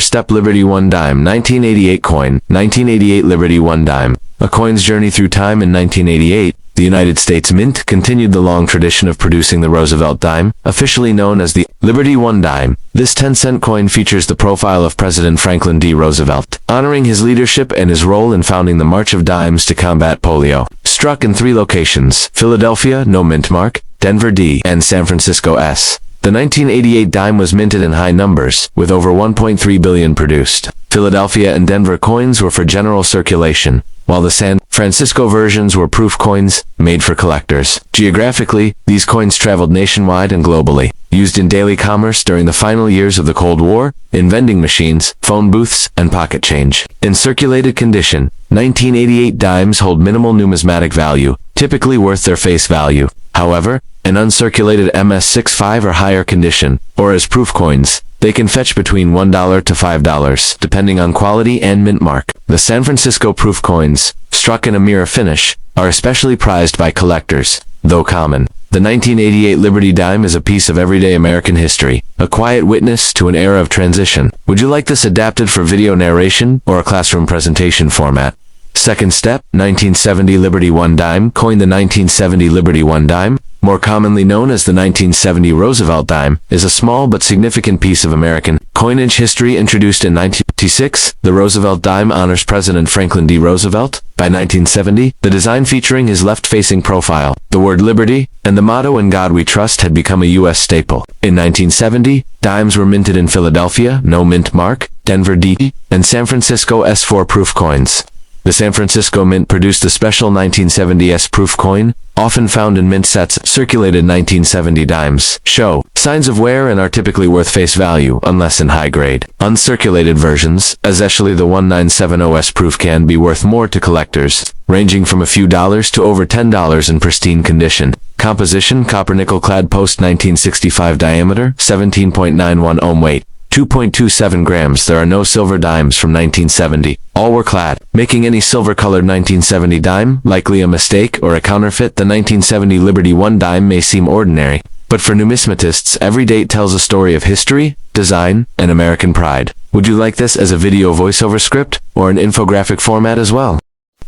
Step Liberty 1 Dime 1988 coin, 1988 Liberty 1 Dime. A coin's journey through time. In 1988, the United States Mint continued the long tradition of producing the Roosevelt dime, officially known as the Liberty 1 Dime. This 10-cent coin features the profile of President Franklin D. Roosevelt, honoring his leadership and his role in founding the March of Dimes to combat polio. Struck in 3 locations: Philadelphia, no mint mark; Denver D, and San Francisco S. The 1988 dime was minted in high numbers, with over 1.3 billion produced. Philadelphia and Denver coins were for general circulation, while the San Francisco versions were proof coins, made for collectors. Geographically, these coins traveled nationwide and globally, used in daily commerce during the final years of the Cold War, in vending machines, phone booths, and pocket change. In circulated condition, 1988 dimes hold minimal numismatic value, typically worth their face value. However, in uncirculated MS65 or higher condition, or as proof coins, they can fetch between $1 to $5, depending on quality and mint mark. The San Francisco proof coins, struck in a mirror finish, are especially prized by collectors, though common. The 1988 Liberty Dime is a piece of everyday American history, a quiet witness to an era of transition. Would you like this adapted for video narration or a classroom presentation format? Second step, 1970 Liberty 1 Dime. Coin. The 1970 Liberty 1 Dime, more commonly known as the 1970 Roosevelt dime, is a small but significant piece of American coinage history. Introduced in 1956, the Roosevelt dime honors President Franklin D. Roosevelt. By 1970, the design featuring his left-facing profile, the word Liberty, and the motto "In God We Trust" had become a U.S. staple. In 1970, dimes were minted in Philadelphia, no mint mark; Denver D, and San Francisco S4 proof coins. The San Francisco Mint produced a special 1970 S proof coin, often found in mint sets. Circulated 1970 dimes show signs of wear and are typically worth face value unless in high grade. Uncirculated versions, especially the 1970 S proof, can be worth more to collectors, ranging from a few dollars to over $10 in pristine condition. Composition: copper nickel clad, post 1965, diameter 17.91 ohm, weight 2.27 grams. There are no silver dimes from 1970. All were clad, making any silver-colored 1970 dime likely a mistake or a counterfeit. The 1970 Liberty 1 Dime may seem ordinary, but for numismatists, every date tells a story of history, design, and American pride. Would you like this as a video voiceover script or an infographic format as well?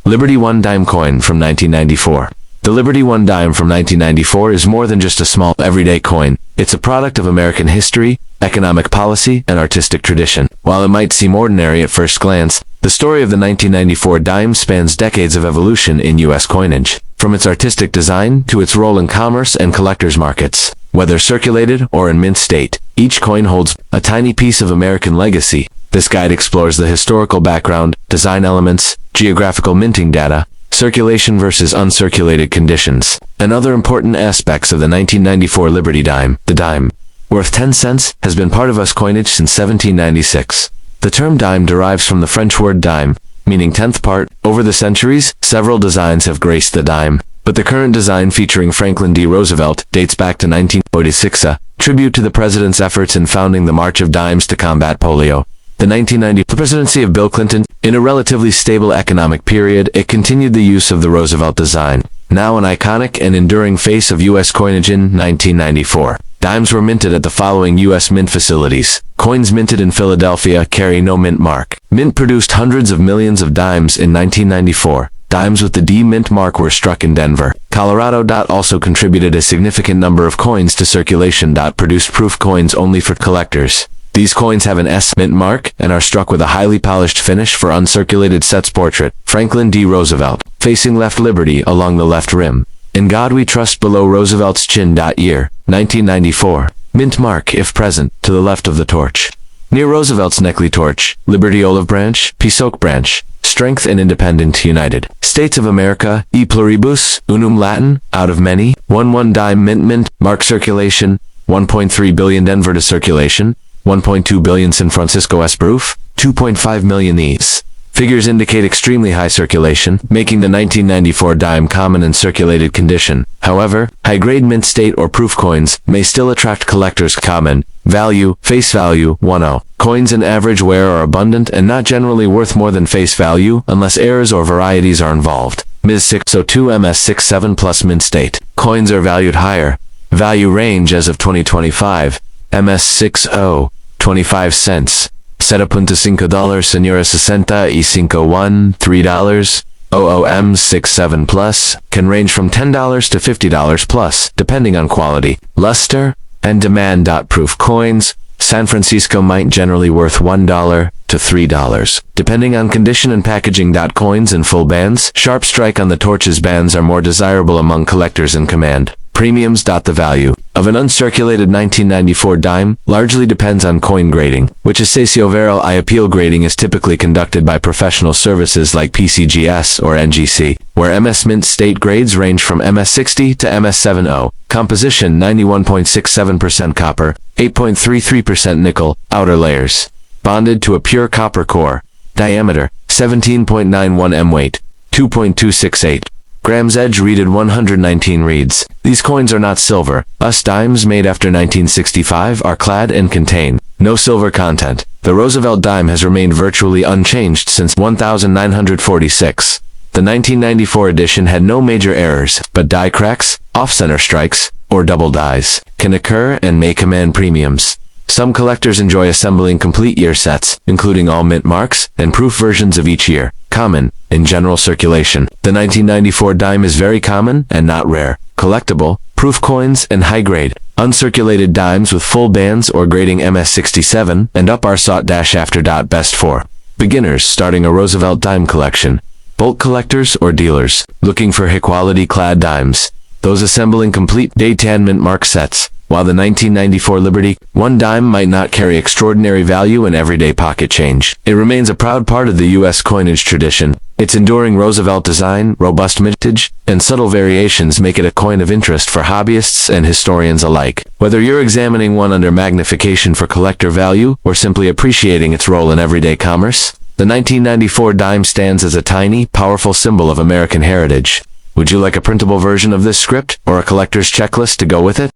Liberty 1 Dime coin from 1994. The Liberty 1 Dime from 1994 is more than just a small, everyday coin. It's a product of American history, economic policy, and artistic tradition. While it might seem ordinary at first glance, the story of the 1994 dime spans decades of evolution in U.S. coinage, from its artistic design to its role in commerce and collectors' markets. Whether circulated or in mint state, each coin holds a tiny piece of American legacy. This guide explores the historical background, design elements, geographical minting data, circulation versus uncirculated conditions, and other important aspects of the 1994 Liberty Dime. The dime, worth 10 cents, has been part of US coinage since 1796. The term dime derives from the French word dime, meaning 10th part. Over the centuries, several designs have graced the dime, but the current design featuring Franklin D. Roosevelt dates back to 1946, a tribute to the president's efforts in founding the March of Dimes to combat polio. The 1990 presidency of Bill Clinton, in a relatively stable economic period, it continued the use of the Roosevelt design, now an iconic and enduring face of U.S. coinage. In 1994, dimes were minted at the following U.S. mint facilities. Coins minted in Philadelphia carry no mint mark. Mint produced hundreds of millions of dimes in 1994. Dimes with the D mint mark were struck in Denver, Colorado. Also contributed a significant number of coins to circulation. Produced proof coins only for collectors. These coins have an S mint mark and are struck with a highly polished finish for uncirculated sets. Portrait: Franklin D. Roosevelt, facing left, Liberty along the left rim. In God We Trust below Roosevelt's chin. Year: 1994. Mint mark, if present, to the left of the torch. Near Roosevelt's neckly torch: Liberty olive branch, peace oak branch. Strength and independent United States of America, e pluribus, unum Latin, out of many. 1 dime mint mark. Circulation: 1.3 billion Denver to circulation, 1.2 billion San Francisco S proof, 2.5 million. These figures indicate extremely high circulation, making the 1994 dime common in circulated condition. However, high-grade mint state or proof coins may still attract collectors. Common value: face value 10. Coins in average wear are abundant and not generally worth more than face value unless errors or varieties are involved. Ms. 602 MS67 plus mint state coins are valued higher. Value range as of 2025. MS60, 25 cents. $7.5, Senora 60 $3, OOM 67 plus, can range from $10 to $50 plus, depending on quality, luster, and demand. Proof coins, San Francisco Mint generally worth $1 to $3, depending on condition and packaging. Coins in full bands, sharp strike on the torches bands are more desirable among collectors in command. Premiums. The value of an uncirculated 1994 dime largely depends on coin grading, which is Sacioveral I appeal grading is typically conducted by professional services like PCGS or NGC, where MS Mint state grades range from MS60 to MS70. Composition 91.67% copper, 8.33% nickel, outer layers. Bonded to a pure copper core. Diameter 17.91 m. Weight 2.268 grams. Edge reeded 119 reeds. These coins are not silver. US dimes made after 1965 are clad and contain no silver content. The Roosevelt dime has remained virtually unchanged since 1946. The 1994 edition had no major errors, but die cracks, off-center strikes, or double dies can occur and may command premiums. Some collectors enjoy assembling complete year sets, including all mint marks and proof versions of each year. Common in general circulation. The 1994 dime is very common and not rare. Collectible, proof coins and high-grade, uncirculated dimes with full bands or grading MS67 and up are sought after. Best for beginners starting a Roosevelt dime collection, bulk collectors or dealers looking for high-quality clad dimes, those assembling complete day-tan mint mark sets. While the 1994 Liberty One dime might not carry extraordinary value in everyday pocket change, it remains a proud part of the U.S. coinage tradition. Its enduring Roosevelt design, robust mintage, and subtle variations make it a coin of interest for hobbyists and historians alike. Whether you're examining one under magnification for collector value or simply appreciating its role in everyday commerce, the 1994 dime stands as a tiny, powerful symbol of American heritage. Would you like a printable version of this script or a collector's checklist to go with it?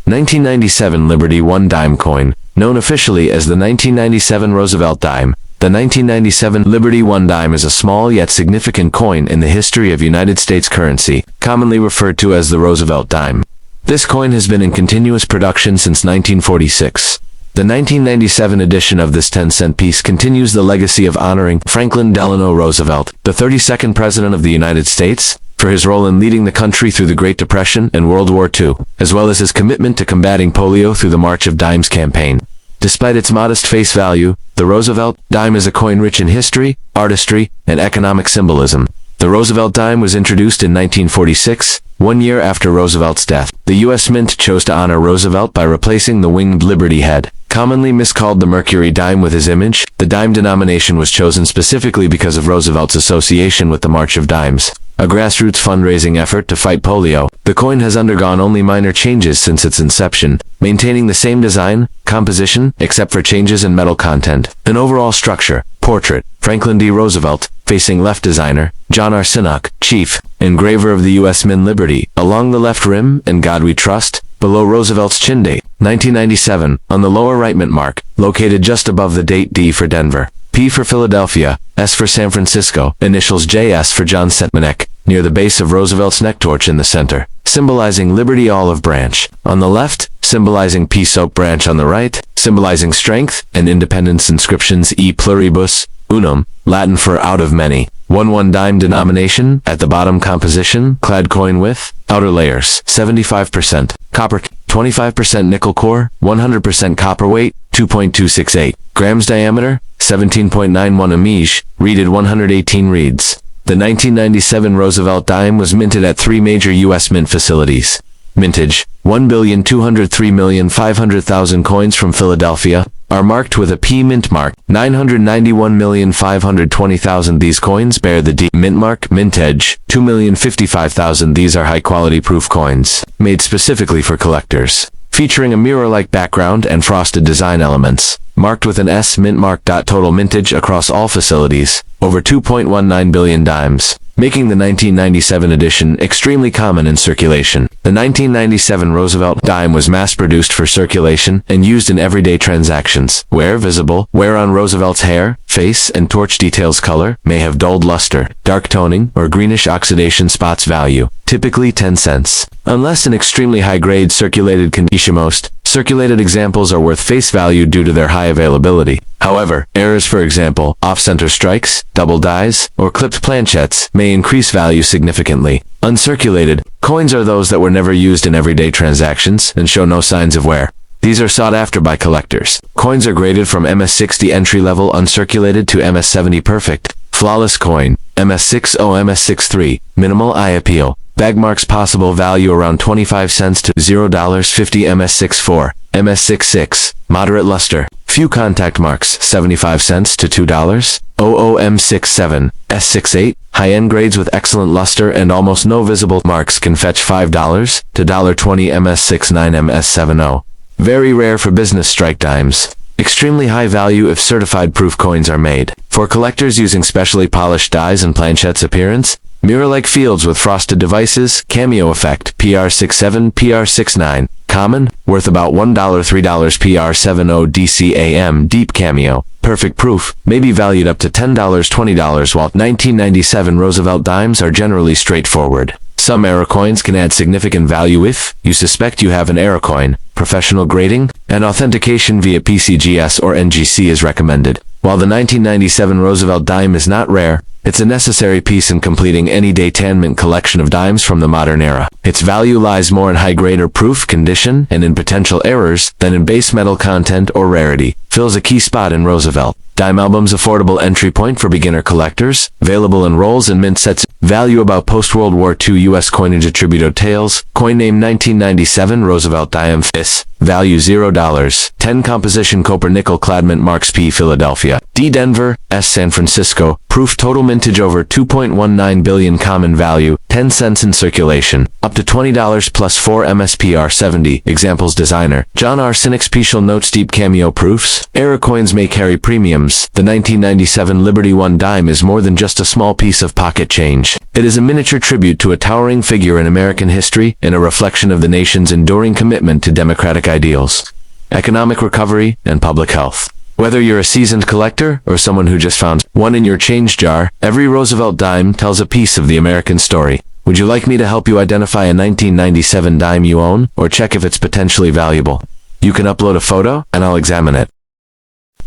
1997 Liberty One dime coin, known officially as the 1997 Roosevelt dime. The 1997 Liberty One dime is a small yet significant coin in the history of United States currency, commonly referred to as the Roosevelt dime. This coin has been in continuous production since 1946. The 1997 edition of this 10-cent piece continues the legacy of honoring Franklin Delano Roosevelt, the 32nd President of the United States, for his role in leading the country through the Great Depression and World War II, as well as his commitment to combating polio through the March of Dimes campaign. Despite its modest face value, the Roosevelt dime is a coin rich in history, artistry, and economic symbolism. The Roosevelt dime was introduced in 1946, 1 year after Roosevelt's death. The U.S. Mint chose to honor Roosevelt by replacing the winged Liberty head, commonly miscalled the Mercury dime, with his image. The dime denomination was chosen specifically because of Roosevelt's association with the March of Dimes, a grassroots fundraising effort to fight polio. The coin has undergone only minor changes since its inception, maintaining the same design, composition, except for changes in metal content. An overall structure, portrait, Franklin D. Roosevelt, facing left designer, John R. Sinnock, chief, engraver of the U.S. Mint Liberty, along the left rim, and God We Trust, below Roosevelt's chin date, 1997, on the lower right mint mark, located just above the date. D for Denver, P for Philadelphia, S for San Francisco, initials JS for John Setmanek, near the base of Roosevelt's neck torch in the center, symbolizing Liberty Olive Branch. On the left, symbolizing Peace Oak Branch. On the right, symbolizing strength and independence, inscriptions E pluribus unum, Latin for out of many. 1 dime denomination. At the bottom, composition, clad coin with outer layers, 75% copper, 25% nickel core, 100% copper. Weight 2.268 grams. Diameter 17.91 amige. Reeded 118 reeds. The 1997 Roosevelt dime was minted at 3 major U.S. mint facilities. Mintage 1,203,500,000 coins from Philadelphia are marked with a P mint mark. 991,520,000. These coins bear the D mint mark. Mintage 2,055,000. These are high-quality proof coins, made specifically for collectors, featuring a mirror-like background and frosted design elements, marked with an S mint mark. Total mintage across all facilities, over 2.19 billion dimes, making the 1997 edition extremely common in circulation. The 1997 Roosevelt dime was mass-produced for circulation and used in everyday transactions. Where visible, wear on Roosevelt's hair, face, and torch details. Color may have dulled luster, dark toning, or greenish oxidation spots. Value typically 10 cents. unless in extremely high-grade circulated condition. Most circulated examples are worth face value due to their high availability. However, errors, for example, off-center strikes, double dies, or clipped planchettes, may increase value significantly. Uncirculated coins are those that were never used in everyday transactions and show no signs of wear. These are sought after by collectors. Coins are graded from MS60 entry-level uncirculated to MS70 perfect. Flawless coin, MS60, MS63, minimal eye appeal. Bag marks possible value around 25 cents to $0.50. MS64, MS66, moderate luster. Few contact marks, 75 cents to $2. M67, S68, high-end grades with excellent luster and almost no visible marks can fetch $5 to $1.20. MS69, MS70. Very rare for business strike dimes. Extremely high value if certified proof coins are made. For collectors using specially polished dies and planchettes appearance, mirror-like fields with frosted devices, cameo effect, PR67, PR69, common, worth about $1, $3. PR70 DCAM, deep cameo, perfect proof, may be valued up to $10, $20, while 1997 Roosevelt dimes are generally straightforward. Some error coins can add significant value if you suspect you have an error coin. Professional grading and authentication via PCGS or NGC is recommended. While the 1997 Roosevelt dime is not rare, it's a necessary piece in completing any detainment collection of dimes from the modern era. Its value lies more in high-grade or proof condition and in potential errors than in base metal content or rarity. Fills a key spot in Roosevelt dime albums. Affordable entry point for beginner collectors. Available in rolls and mint sets. Value about post-World War II U.S. coinage. Attribute tales. Coin name 1997 Roosevelt dime. FIS. Value $0. 10 composition copper nickel clad mint marks. P. Philadelphia. D. Denver. S. San Francisco. Proof total mintage over 2.19 billion. Common value 10 cents in circulation. Up to $20 plus 4 MSPR 70. Examples designer John R. Sinek. Special notes. Deep cameo proofs. Error coins may carry premiums. The 1997 Liberty One dime is more than just a small piece of pocket change. It is a miniature tribute to a towering figure in American history and a reflection of the nation's enduring commitment to democratic ideals, economic recovery, and public health. Whether you're a seasoned collector or someone who just found one in your change jar, every Roosevelt dime tells a piece of the American story. Would you like me to help you identify a 1997 dime you own, or check if it's potentially valuable? You can upload a photo, and I'll examine it.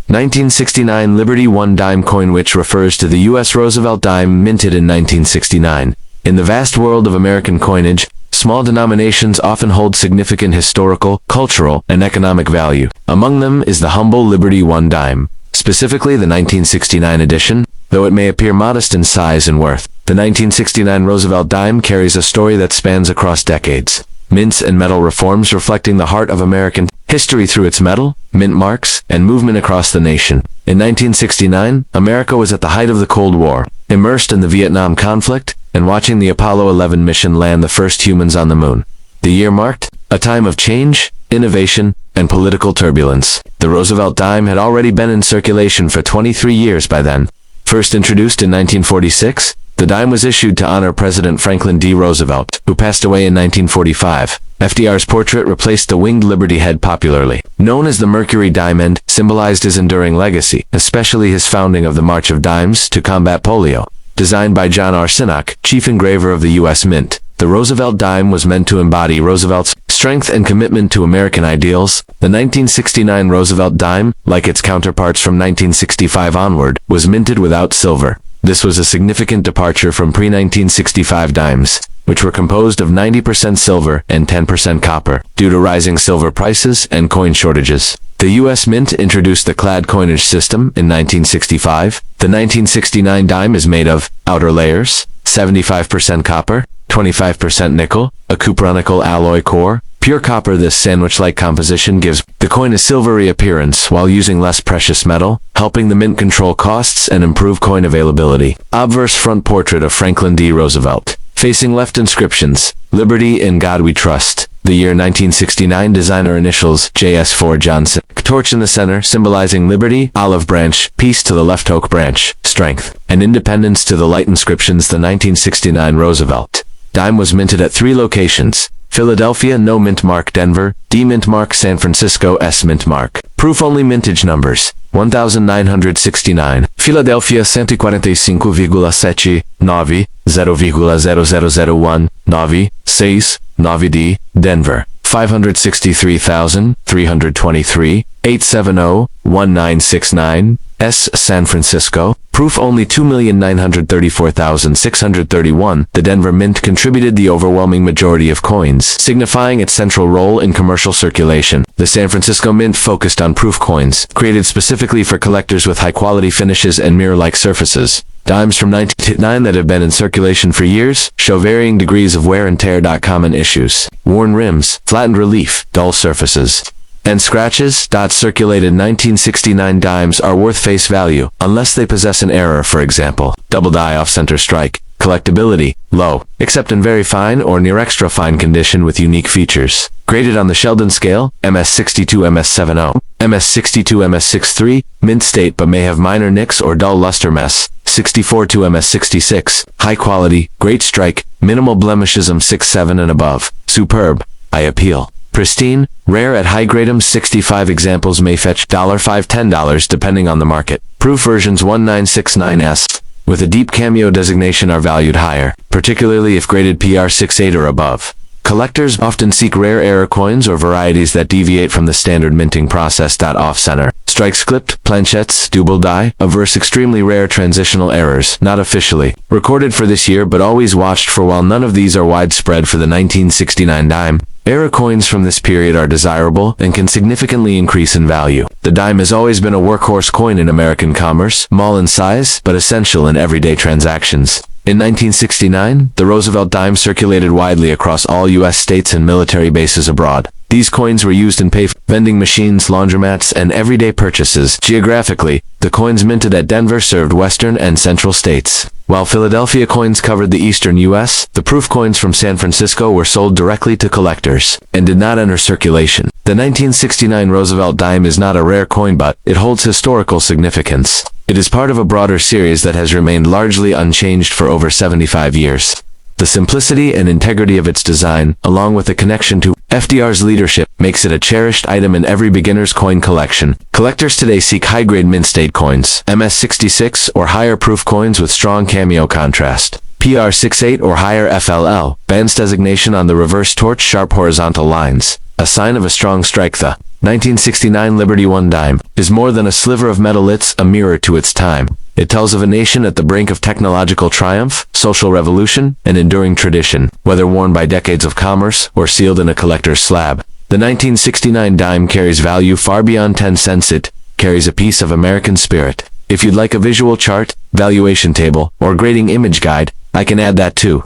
1969 Liberty One dime coin, which refers to the U.S. Roosevelt dime minted in 1969. In the vast world of American coinage, small denominations often hold significant historical, cultural, and economic value. Among them is the humble Liberty One dime, specifically the 1969 edition, though it may appear modest in size and worth. The 1969 Roosevelt dime carries a story that spans across decades. Mints and metal reforms reflecting the heart of American history through its metal, mint marks, and movement across the nation. In 1969, America was at the height of the Cold War, immersed in the Vietnam conflict, and watching the Apollo 11 mission land the first humans on the moon. The year marked a time of change, innovation, and political turbulence. The Roosevelt dime had already been in circulation for 23 years by then. First introduced in 1946, the dime was issued to honor President Franklin D. Roosevelt, who passed away in 1945. FDR's portrait replaced the winged Liberty head, popularly known as the Mercury Diamond, symbolized his enduring legacy, especially his founding of the March of Dimes to combat polio. Designed by John R. Sinek, chief engraver of the U.S. Mint, the Roosevelt dime was meant to embody Roosevelt's strength and commitment to American ideals. The 1969 Roosevelt dime, like its counterparts from 1965 onward, was minted without silver. This was a significant departure from pre-1965 dimes, which were composed of 90% silver and 10% copper, due to rising silver prices and coin shortages. The U.S. Mint introduced the clad coinage system in 1965. The 1969 dime is made of outer layers, 75% copper, 25% nickel, a cupronical alloy core, pure copper. This sandwich-like composition gives the coin a silvery appearance while using less precious metal, helping the mint control costs and improve coin availability. Obverse front portrait of Franklin D. Roosevelt. Facing left inscriptions, Liberty, in God We Trust. The year 1969 designer initials JS4 Johnson. Torch in the center, symbolizing liberty, olive branch, peace to the left, oak branch, strength, and independence to the light. Inscriptions. The 1969 Roosevelt dime was minted at 3 locations: Philadelphia, no mint mark; Denver, D mint mark; San Francisco, S mint mark. Proof only. Mintage numbers 1969. Philadelphia 145,7 9 0,0001 9 6 9D. Denver 563,323 870 1969 S. San Francisco. Proof only 2,934,631. The Denver Mint contributed the overwhelming majority of coins, signifying its central role in commercial circulation. The San Francisco Mint focused on proof coins, created specifically for collectors with high-quality finishes and mirror-like surfaces. Dimes from 1909 that have been in circulation for years show varying degrees of wear and tear. Common issues: worn rims, flattened relief, dull surfaces, and scratches. Circulated 1969 dimes are worth face value, unless they possess an error, for example, double die off-center strike. Collectability, low, except in very fine or near extra fine condition with unique features. Graded on the Sheldon scale, MS62 MS70, MS62 MS63, mint state but may have minor nicks or dull luster mess. 64 to MS66, high quality, great strike, minimal blemishes. M67 and above, superb, I appeal. Pristine, rare at high grade. 65 examples may fetch $5-$10 depending on the market. Proof versions 1969S with a deep cameo designation are valued higher, particularly if graded PR68 or above. Collectors often seek rare error coins or varieties that deviate from the standard minting process. Off-center, strikes clipped, planchettes, double die, averse extremely rare transitional errors, not officially recorded for this year but always watched for. While none of these are widespread for the 1969 dime, error coins from this period are desirable and can significantly increase in value. The dime has always been a workhorse coin in American commerce, small in size but essential in everyday transactions. In 1969, the Roosevelt dime circulated widely across all U.S. states and military bases abroad. These coins were used in vending machines, laundromats, and everyday purchases. Geographically, the coins minted at Denver served western and central states. While Philadelphia coins covered the eastern U.S., the proof coins from San Francisco were sold directly to collectors and did not enter circulation. The 1969 Roosevelt dime is not a rare coin, but it holds historical significance. It is part of a broader series that has remained largely unchanged for over 75 years. The simplicity and integrity of its design, along with the connection to FDR's leadership, makes it a cherished item in every beginner's coin collection. Collectors today seek high-grade mint-state coins, MS66 or higher proof coins with strong cameo contrast, PR68 or higher FLL, bands designation on the reverse torch, sharp horizontal lines, a sign of a strong strike. The 1969 Liberty One dime is more than a sliver of metal. It's a mirror to its time. It tells of a nation at the brink of technological triumph, social revolution, and enduring tradition, whether worn by decades of commerce or sealed in a collector's slab. The 1969 dime carries value far beyond 10 cents. It carries a piece of American spirit. If you'd like a visual chart, valuation table, or grading image guide, I can add that too.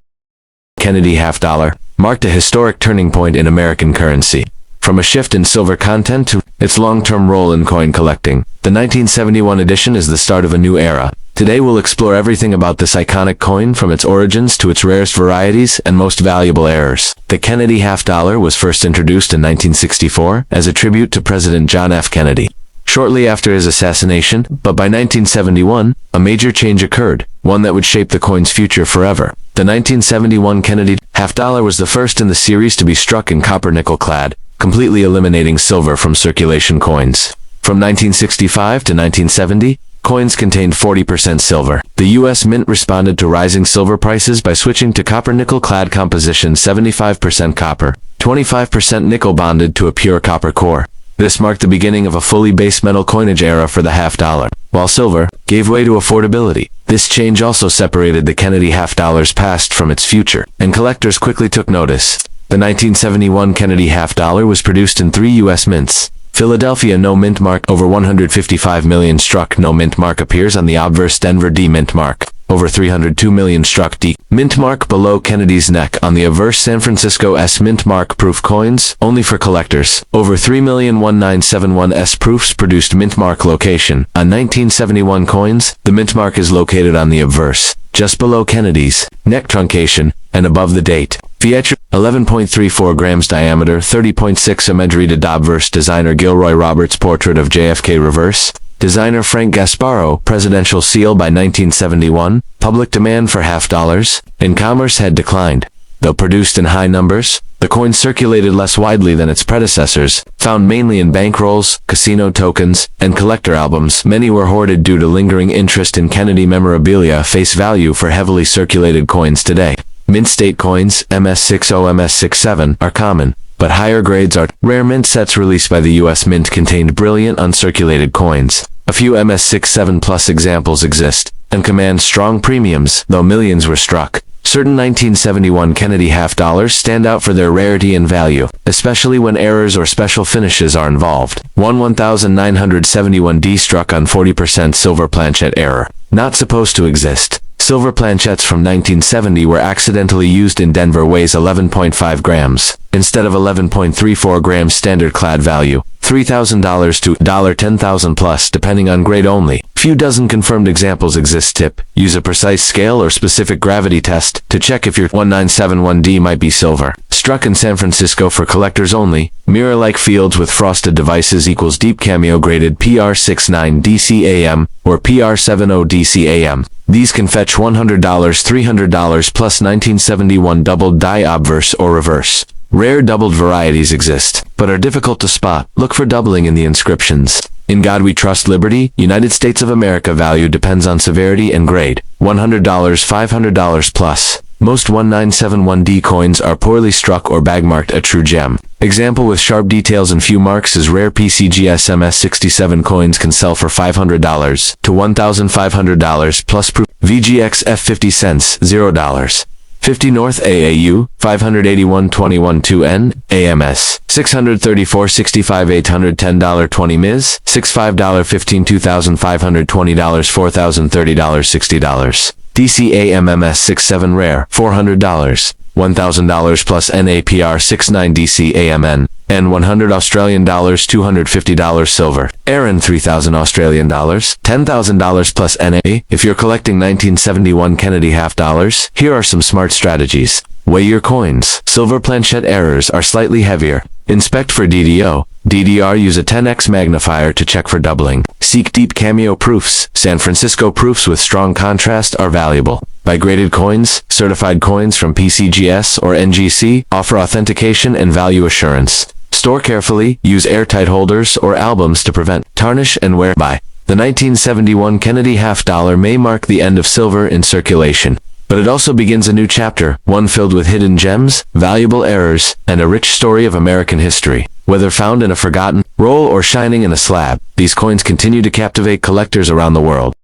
Kennedy half dollar marked a historic turning point in American currency. From a shift in silver content to its long-term role in coin collecting, the 1971 edition is the start of a new era. Today we'll explore everything about this iconic coin, from its origins to its rarest varieties and most valuable errors. The Kennedy half dollar was first introduced in 1964 as a tribute to President John F. Kennedy, shortly after his assassination, but by 1971, a major change occurred, one that would shape the coin's future forever. The 1971 Kennedy half dollar was the first in the series to be struck in copper nickel clad, completely eliminating silver from circulation coins. From 1965 to 1970, coins contained 40% silver. The U.S. Mint responded to rising silver prices by switching to copper nickel-clad composition, 75% copper, 25% nickel bonded to a pure copper core. This marked the beginning of a fully base metal coinage era for the half dollar, while silver gave way to affordability. This change also separated the Kennedy half dollar's past from its future, and collectors quickly took notice. The 1971 Kennedy half dollar was produced in 3 U.S. mints. Philadelphia no mint mark, over 155 million struck. No mint mark appears on the obverse. Denver D mint mark, over 302 million struck. D mint mark below Kennedy's neck on the obverse. San Francisco S mint mark proof coins, only for collectors, over 3,000,1971 S proofs produced. Mint mark location on 1971 coins, the mint mark is located on the obverse, just below Kennedy's neck truncation, and above the date. Feature 11.34 grams diameter, 30.6 imagery to obverse. Designer Gilroy Roberts. Portrait of JFK reverse. Designer Frank Gasparro. Presidential seal by 1971. Public demand for half dollars in commerce had declined. Though produced in high numbers, the The coin circulated less widely than its predecessors, found mainly in bankrolls, casino tokens, and collector albums. Many were hoarded due to lingering interest in Kennedy memorabilia face value for heavily circulated coins today. Mint state coins, MS60, MS67, are common, but higher grades are rare. Mint sets released by the U.S. Mint contained brilliant uncirculated coins. A few MS67 plus examples exist, and command strong premiums, though millions were struck. Certain 1971 Kennedy half dollars stand out for their rarity and value, especially when errors or special finishes are involved. 1971D struck on 40% silver planchette error. Not supposed to exist. Silver planchettes from 1970 were accidentally used in Denver. Weighs 11.5 grams, instead of 11.34 grams standard clad value. $3,000 to $10,000 plus, depending on grade only. Few dozen confirmed examples exist. Tip: use a precise scale or specific gravity test to check if your 1971D might be silver. Struck in San Francisco for collectors only. Mirror-like fields with frosted devices equals deep cameo graded PR69 DCAM or PR70 DCAM. These can fetch $100, $300 plus 1971 doubled die obverse or reverse. Rare doubled varieties exist, but are difficult to spot. Look for doubling in the inscriptions. In God We Trust Liberty, United States of America value depends on severity and grade. $100, $500 plus. Most 1971D coins are poorly struck or bagmarked a true gem. Example with sharp details and few marks is rare PCGS MS67 coins can sell for $500 to $1,500 plus proof. VGX F50 cents, $0. 50 North AAU, 581.21 2N, AMS, 634.65 $810 20 Ms, $65.15 $2,520 $4,030 $60. DCAMMS 67 rare, $400. $1,000 plus NAPR 69 DCAMN, and $100 Australian dollars $250 silver. Aaron $3,000 Australian dollars, $10,000 plus NA. If you're collecting 1971 Kennedy half dollars, here are some smart strategies. Weigh your coins. Silver planchette errors are slightly heavier. Inspect for DDO. DDR. Use a 10x magnifier to check for doubling. Seek deep cameo proofs. San Francisco proofs with strong contrast are valuable. Buy graded coins. Certified coins from PCGS or NGC offer authentication and value assurance. Store carefully. Use airtight holders or albums to prevent tarnish and wear. Buy. The 1971 Kennedy half dollar may mark the end of silver in circulation, but it also begins a new chapter, one filled with hidden gems, valuable errors, and a rich story of American history. Whether found in a forgotten roll or shining in a slab, these coins continue to captivate collectors around the world.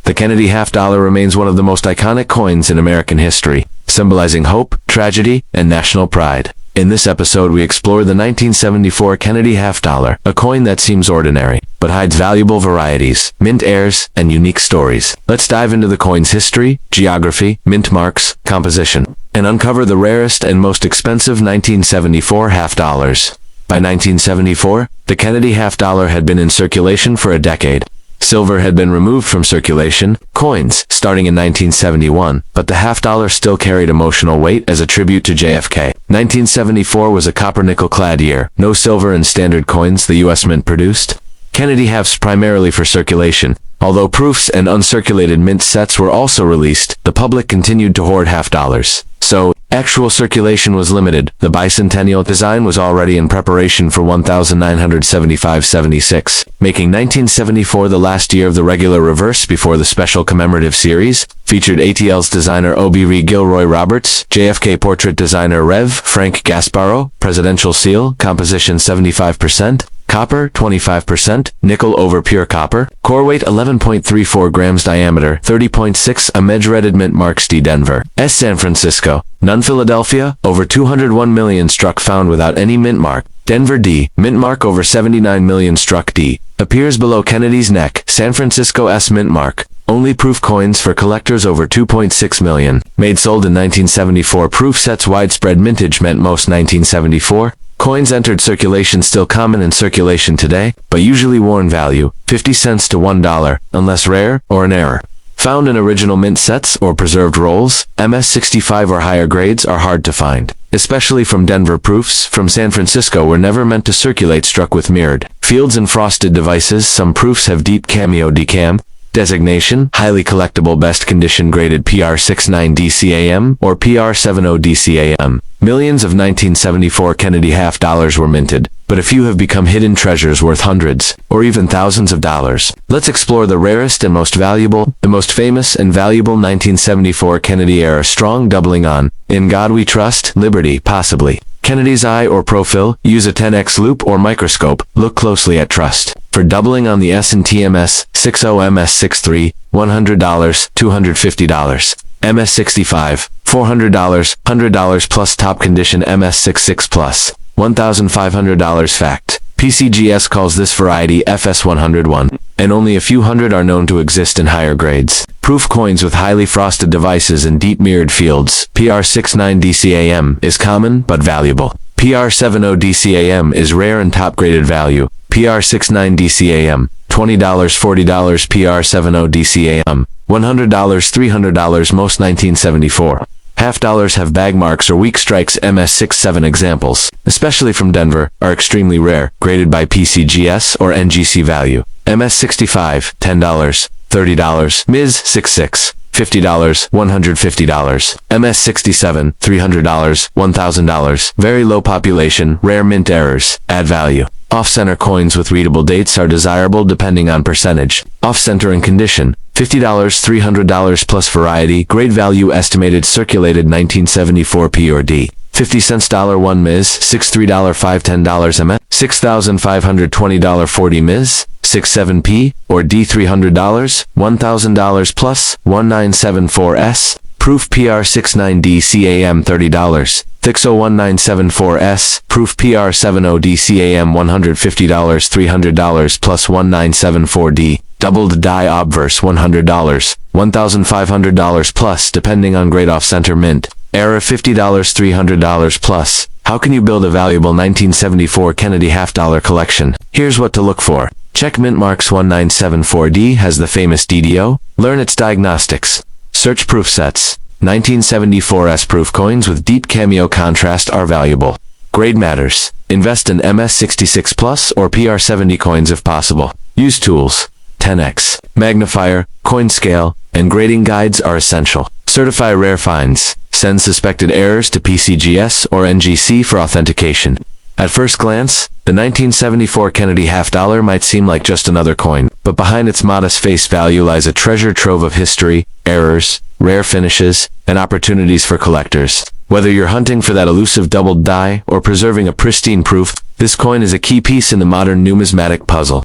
The Kennedy half dollar remains one of the most iconic coins in American history, symbolizing hope, tragedy, and national pride. In this episode, we explore the 1974 Kennedy half dollar, a coin that seems ordinary, but hides valuable varieties, mint heirs, and unique stories. Let's dive into the coin's history, geography, mint marks, composition, and uncover the rarest and most expensive 1974 half dollars. By 1974, the Kennedy half dollar had been in circulation for a decade. Silver had been removed from circulation, coins, starting in 1971, but the half dollar still carried emotional weight as a tribute to JFK. 1974 was a copper-nickel-clad year. No silver in standard coins the U.S. Mint produced. Kennedy halves primarily for circulation. Although proofs and uncirculated mint sets were also released, the public continued to hoard half dollars. So, actual circulation was limited. The bicentennial design was already in preparation for 1975-76, making 1974 the last year of the regular reverse before the special commemorative series featured ATL's designer O.B. Gilroy Roberts, JFK portrait designer Rev. Frank Gasparo, presidential seal, composition 75%, copper 25%, nickel over pure copper, core weight 11.34 grams, diameter 30.6, Amedge mint marks D. Denver, S. San Francisco, none Philadelphia, over 201 million struck found without any mint mark, Denver D, mint mark over 79 million struck D, appears below Kennedy's neck, San Francisco S mint mark, only proof coins for collectors over 2.6 million, made sold in 1974 proof sets widespread mintage meant most 1974, coins entered circulation still common in circulation today, but usually worn value, 50 cents to $1, unless rare or an error. Found in original mint sets or preserved rolls, MS65 or higher grades are hard to find, especially from Denver proofs from San Francisco were never meant to circulate struck with mirrored fields and frosted devices. Some proofs have deep cameo decam, Designation, highly collectible best condition graded PR69 DCAM or PR70 DCAM. Millions of 1974 Kennedy half dollars were minted, but a few have become hidden treasures worth hundreds, or even thousands of dollars. Let's explore the rarest and most valuable, the most famous and valuable 1974 Kennedy era strong doubling on. In God We Trust, Liberty, possibly. Kennedy's eye or profile, use a 10x loop or microscope, look closely at trust. For doubling on the S&T MS, 60MS63, $100, $250. MS65, $400, $100 plus top condition MS66 plus, $1,500 fact. PCGS calls this variety FS101, and only a few hundred are known to exist in higher grades. Proof coins with highly frosted devices and deep mirrored fields, PR69 DCAM, is common but valuable. PR70 DCAM is rare and top-graded value. PR69 DCAM, $20, $40, PR70 DCAM, $100, $300 most 1974. Half dollars have bag marks or weak strikes. MS67 examples, especially from Denver, are extremely rare, graded by PCGS or NGC value. MS65, $10, $30, Ms. 66, $50, $150, MS67, $300, $1,000, very low population, rare mint errors, add value. Off-center coins with readable dates are desirable depending on percentage. Off-center and condition, $50, $300 plus variety, grade value estimated circulated 1974 P or D. 50 cents $1 Ms. $63 $5 $10 MS. $6,520 40 Ms. 67 P or D. $300, $1,000 plus 1974 S. Proof PR69D CAM $30. Thixo 1974 S. Proof PR70D CAM $150 $300 plus 1974 D. Doubled die obverse $100, $1,500 plus depending on grade off-center mint. Error $50 $300 plus. How can you build a valuable 1974 Kennedy half-dollar collection? Here's what to look for. Check mint marks. 1974D has the famous DDO. Learn its diagnostics. Search proof sets. 1974S proof coins with deep cameo contrast are valuable. Grade matters. Invest in MS66 plus or PR70 coins if possible. Use tools. 10x, magnifier, coin scale, and grading guides are essential. Certify rare finds. Send suspected errors to PCGS or NGC for authentication. At first glance, the 1974 Kennedy half dollar might seem like just another coin, but behind its modest face value lies a treasure trove of history, errors, rare finishes, and opportunities for collectors. Whether you're hunting for that elusive doubled die or preserving a pristine proof, this coin is a key piece in the modern numismatic puzzle.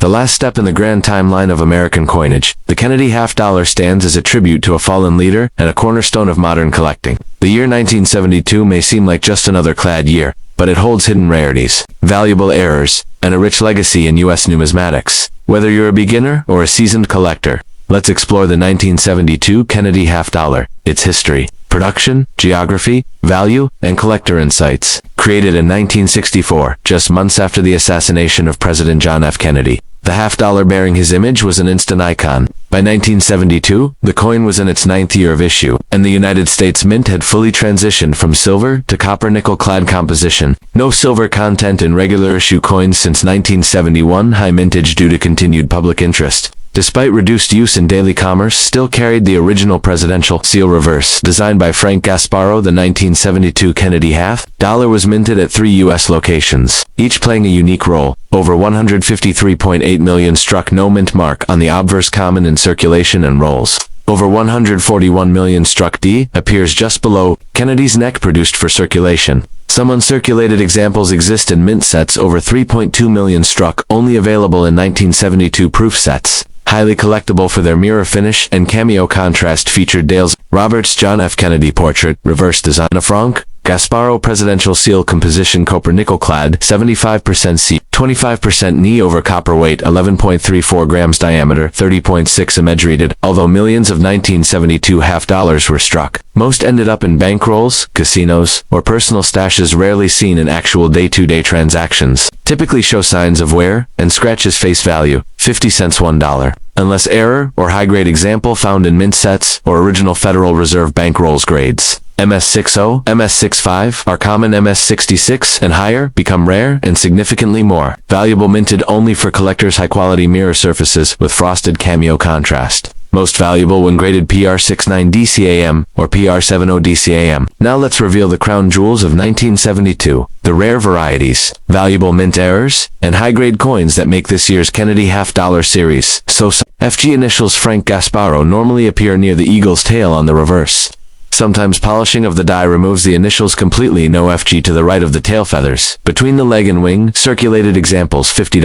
The last step in the grand timeline of American coinage, the Kennedy half dollar stands as a tribute to a fallen leader and a cornerstone of modern collecting. The year 1972 may seem like just another clad year, but it holds hidden rarities, valuable errors, and a rich legacy in U.S. numismatics. Whether you're a beginner or a seasoned collector, let's explore the 1972 Kennedy half dollar, its history, production, geography, value, and collector insights. Created in 1964, just months after the assassination of President John F. Kennedy, the half dollar bearing his image was an instant icon. By 1972, the coin was in its 9th year of issue, and the United States Mint had fully transitioned from silver to copper nickel-clad composition. No silver content in regular issue coins since 1971, high mintage due to continued public interest. Despite reduced use in daily commerce, still carried the original presidential seal reverse, designed by Frank Gasparro. The 1972 Kennedy half dollar was minted at 3 U.S. locations, each playing a unique role. Over 153.8 million struck no mint mark on the obverse common in circulation and rolls. Over 141 million struck D, appears just below Kennedy's neck produced for circulation. Some uncirculated examples exist in mint sets. Over 3.2 million struck, only available in 1972 proof sets. Highly collectible for their mirror finish and cameo contrast. Featured Dale's Roberts John F. Kennedy portrait, reverse design. A Frank Gasparro presidential seal composition, copper nickel clad, 75% C, 25% Ni over copper weight, 11.34 grams diameter, 30.6 image rated. Although millions of 1972 half dollars were struck, most ended up in bankrolls, casinos, or personal stashes, rarely seen in actual day-to-day transactions. Typically show signs of wear and scratches. Face value, 50 cents $1. Unless error or high-grade example found in mint sets or original Federal Reserve bankrolls grades. MS60, MS65 are common. MS66 and higher become rare and significantly more valuable, minted only for collectors. High-quality mirror surfaces with frosted cameo contrast. Most valuable when graded PR69 DCAM or PR70 DCAM. Now let's reveal the crown jewels of 1972, the rare varieties, valuable mint errors, and high-grade coins that make this year's Kennedy half-dollar series so. FG initials Frank Gasparo normally appear near the eagle's tail on the reverse. Sometimes polishing of the die removes the initials completely. No FG to the right of the tail feathers. Between the leg and wing, circulated examples $50,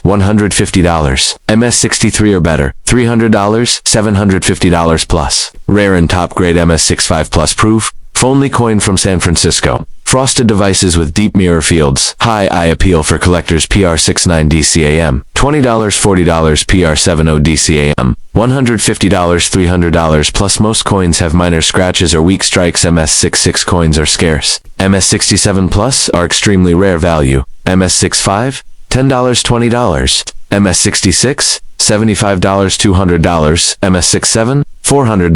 $150. MS63 or better, $300, $750 plus. Rare and top-grade MS65 plus proof, only coin from San Francisco. Frosted devices with deep mirror fields. High eye appeal for collectors. PR69 DCAM. $20, $40 PR70 DCAM. $150, $300 plus. Most coins have minor scratches or weak strikes. MS66 coins are scarce. MS67 plus are extremely rare value. MS65, $10, $20. MS66, $75, $200. MS67, $400,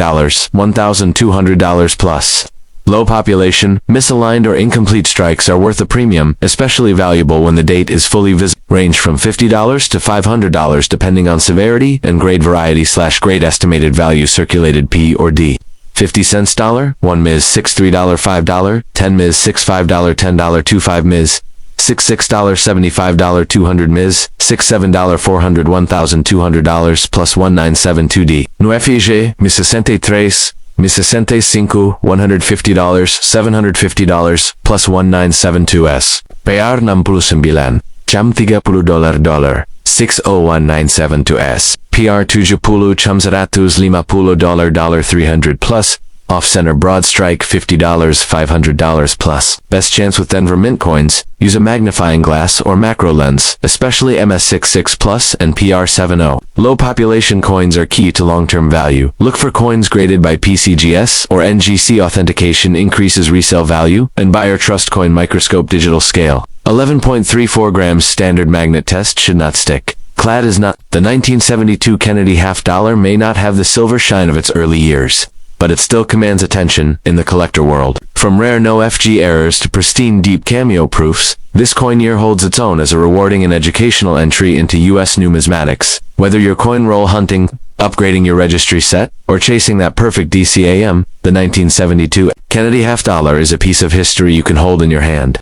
$1,200 plus. Low population, misaligned or incomplete strikes are worth a premium, especially valuable when the date is fully visible. Range from $50 to $500 depending on severity and grade. Variety/grade estimated value circulated P or D. 50 cents dollar, 1 Ms. $6 $3 $5, 10 Ms. $6 $5 $10 25 Ms. $6 $6 $75 200 Ms. $6 $7 $400 $1,200 plus 1972D. Nuefige, mi 63. Mi 65, $150, $750 plus 1972S. PR 69, jam $30 $60197 PR 70 jam $150 $300 plus. Off-center broad strike $50, $500 plus. Best chance with Denver Mint coins. Use a magnifying glass or macro lens, especially MS66 plus and PR70. Low population coins are key to long-term value. Look for coins graded by PCGS or NGC. Authentication increases resale value, and buyer trust. Coin microscope digital scale. 11.34 grams standard magnet test should not stick. Clad is not. The 1972 Kennedy half-dollar may not have the silver shine of its early years, but it still commands attention in the collector world. From rare no FG errors to pristine deep cameo proofs, this coin year holds its own as a rewarding and educational entry into U.S. numismatics. Whether you're coin roll hunting, upgrading your registry set, or chasing that perfect DCAM, the 1972 Kennedy half-dollar is a piece of history you can hold in your hand.